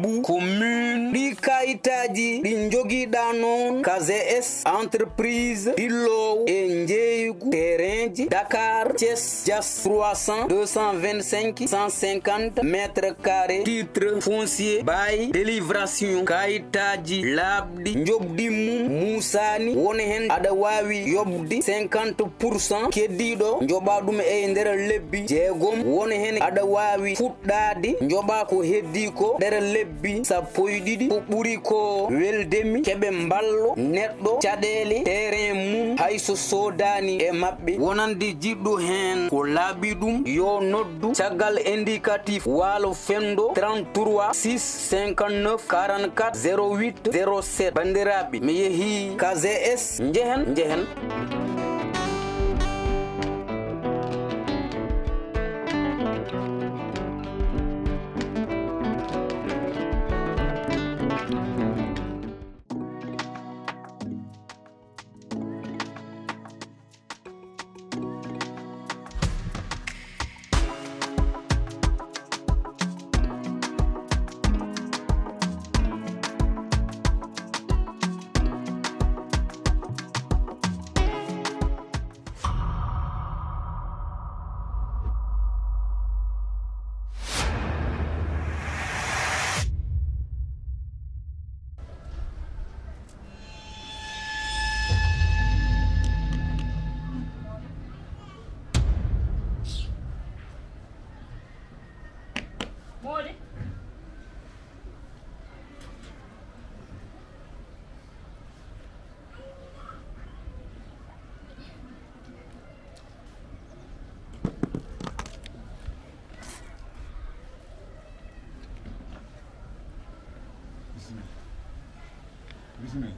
sabu commune ɗi kayitaji ɗi jogiɗa noon KGS entreprise ɗillowo e jeeygu terrain ji Dakar Thiès Dias 300 225 150 mètres carrés titre foncier bail délivration kayitaji labɗi jobdi mum musani woni hen aɗa wawi yobdi 50% keddiɗo joɓa ɗum e nder lebbi jeegom woni hen aɗa wawi fuɗɗade joɓa ko heddi ko nder lebbi sappo e ɗiɗi ko ɓuri ko weldemi keɓe mballo neɗɗo caɗele terrain mum hayso sodani e maɓɓe wonande jiɗɗo hen ko laaɓi ɗum yo noddu caggal indicatif waalo fendo 33 6 59 44 08 07 bandiraɓe mi yeehi KGS jehen bismillah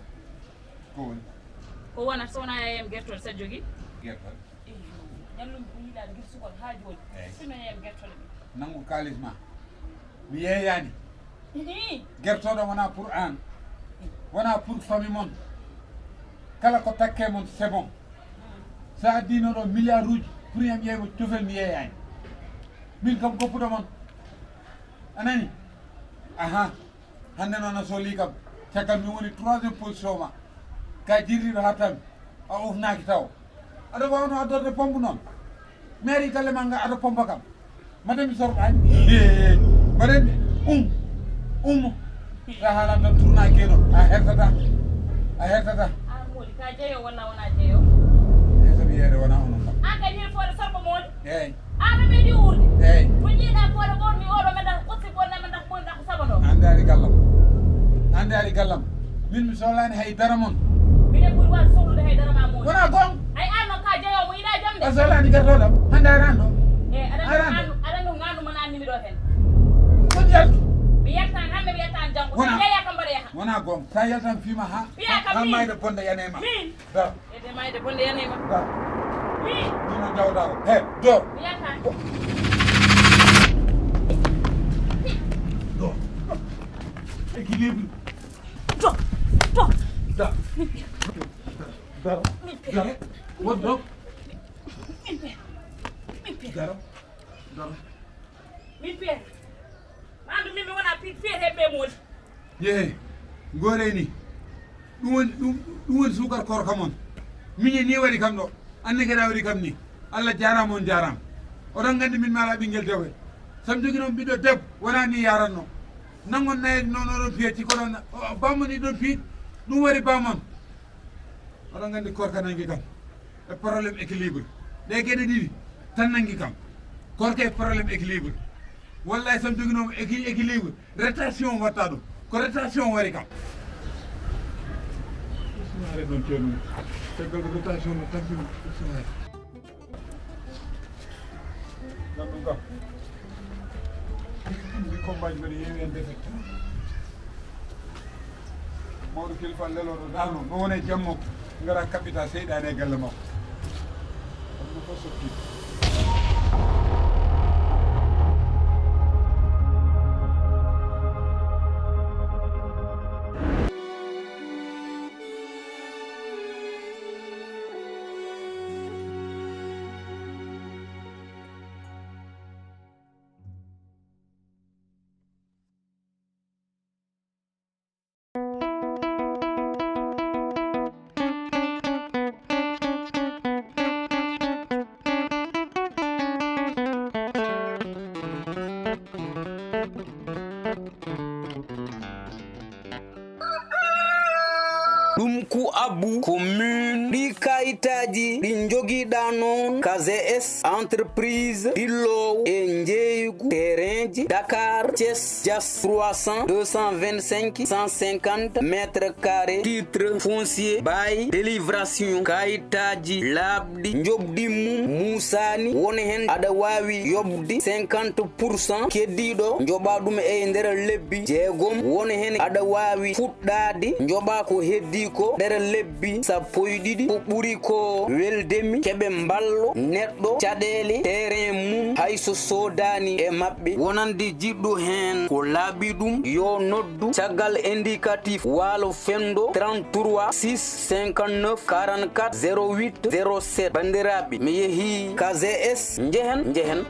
ko wona sowna yayam guertol sa jogui guertol ñallum ko yiiɗa ngir sukol ha joni sima yayam guertol ɓe nangu kalis ma mi yeeyani guertoɗo wona pour an wona pour famille mon kala ko takke mon c'est bon sa addinoɗo milliard uji pour yam ƴeewa cofel mi yeeyani min kam goppuɗo mon anani aha hande noon a sohli kam caggal mi woni 3e position ma ka jirriɗo ha tami a ufnaki taw aɗa wawno addorde pompe noon mairie galle ma nga aɗa pompa kam madami sorɓani mbaɗen sa haalan tan tournaki noon a hertata mooli ka jeeyo walla wona jeeyo sabi yeede wona onon kam an kay ñil fode sorɓo mooli eyyi aɗa meeɗi urde eyyi ko jiiɗa fode goto mi oɗo men dak ɓotti bonname dak boni dak sagoɗo ande ari gallam min mi sohlani haydara mon minen ɓuuri wawde sohlude haydara ma mooli wona gon ay an noon ka jeeyowo mo yiiɗa jamde a sohlani gartoɗam hande aranɗo aɗa ɗum gandu mon annimi ɗo hen kon yaltu mi yettan hande mi yettan janggo so jeeya kam mbaɗa yaha wona gon sa yaltan fima ha mayde bonde yanema min ede mayde bonde yanema min ɗino jawɗa o he do mi yettan do équilibre dara woddo dara min peer andu min mi wona peer heɓɓe moodi yeehe goore ni ɗum woni sukar Koorka mon miñi ni waɗi kam ɗo anne kadi a waɗi kam ni Allah jarama on jarama oɗon gandi min mala ɓinguel dewɓe sam jogui noon ɓiɗɗo debbo wona ni yaranno nangon nayde noon oɗon piyati koɗon bammon iɗon piit ɗum waɗi bammon oɗon gandi Koorka nangi kam e probléme équilibre ɗe gueɗe ɗiɗi tan nangi kam Koorka e probléme équilibre wallahi sam joguinomo équilibre rétention watta ɗum ko rétention waɗi kam are ɗon ceerno caggal ko rétention no tampima gam ɗum kam ɗi combat ji mbiɗa yeewi hen défecte mawɗo kilifa leloɗo darno no wone jammo gara kaɓɓita seyɗani e galle makko ɗum fof sokki abbu commune ɗi kayitaji ɗi jogiɗa noon KGS entreprise ɗillowo e jeygu terrain Dakar Thiès Dias 300 225 150 mètres carrés titre foncier bail délivration kayitaji labɗi jobdi mum musani woni hen aɗa wawi yobde 50% keddiɗo joɓa ɗum e nder lebbi jeegom woni hen aɗa wawi fuɗɗade joɓa ko heddi ko nder lebbi sappo e ɗiɗi ko ɓuri ko weldemi keɓe mballo neɗɗo caɗele terrain mum hayso sodani e maɓɓe wonande jiɗɗo hen ko laaɓi ɗum yo noddu caggal indicatif waalo fendo 33 6 59 44 08 07 bandiraɓe mi yeehi KGS njehen